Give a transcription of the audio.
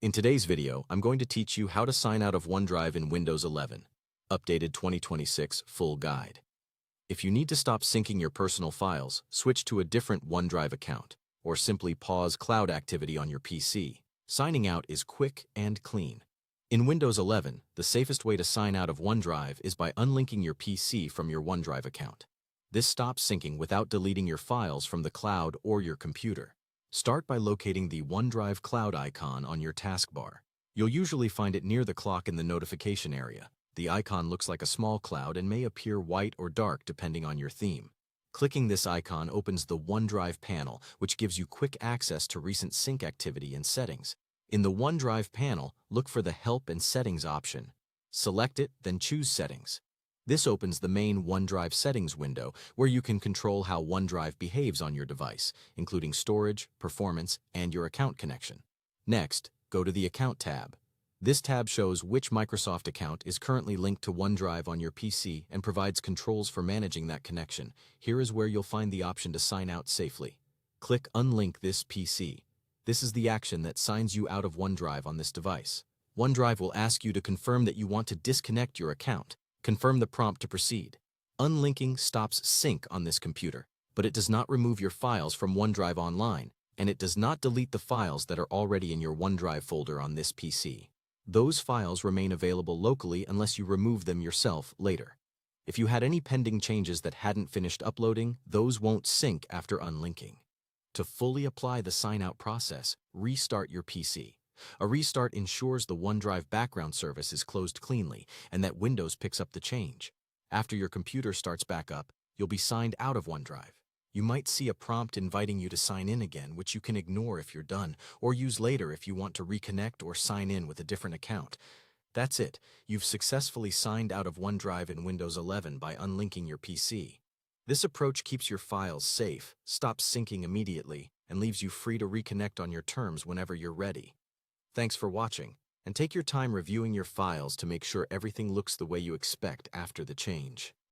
In today's video, I'm going to teach you how to sign out of OneDrive in Windows 11, updated 2026 full guide. If you need to stop syncing your personal files, switch to a different OneDrive account, or simply pause cloud activity on your PC. Signing out is quick and clean. In Windows 11, the safest way to sign out of OneDrive is by unlinking your PC from your OneDrive account. This stops syncing without deleting your files from the cloud or your computer. Start by locating the OneDrive cloud icon on your taskbar. You'll usually find it near the clock in the notification area. The icon looks like a small cloud and may appear white or dark depending on your theme. Clicking this icon opens the OneDrive panel, which gives you quick access to recent sync activity and settings. In the OneDrive panel, look for the Help and Settings option. Select it, then choose Settings. This opens the main OneDrive settings window where you can control how OneDrive behaves on your device, including storage, performance, and your account connection. Next, go to the Account tab. This tab shows which Microsoft account is currently linked to OneDrive on your PC and provides controls for managing that connection. Here is where you'll find the option to sign out safely. Click Unlink this PC. This is the action that signs you out of OneDrive on this device. OneDrive will ask you to confirm that you want to disconnect your account. Confirm the prompt to proceed. Unlinking stops sync on this computer, but it does not remove your files from OneDrive Online, and it does not delete the files that are already in your OneDrive folder on this PC. Those files remain available locally unless you remove them yourself later. If you had any pending changes that hadn't finished uploading, those won't sync after unlinking. To fully apply the sign-out process, restart your PC. A restart ensures the OneDrive background service is closed cleanly and that Windows picks up the change. After your computer starts back up, you'll be signed out of OneDrive. You might see a prompt inviting you to sign in again, which you can ignore if you're done, or use later if you want to reconnect or sign in with a different account. That's it. You've successfully signed out of OneDrive in Windows 11 by unlinking your PC. This approach keeps your files safe, stops syncing immediately, and leaves you free to reconnect on your terms whenever you're ready. Thanks for watching, and take your time reviewing your files to make sure everything looks the way you expect after the change.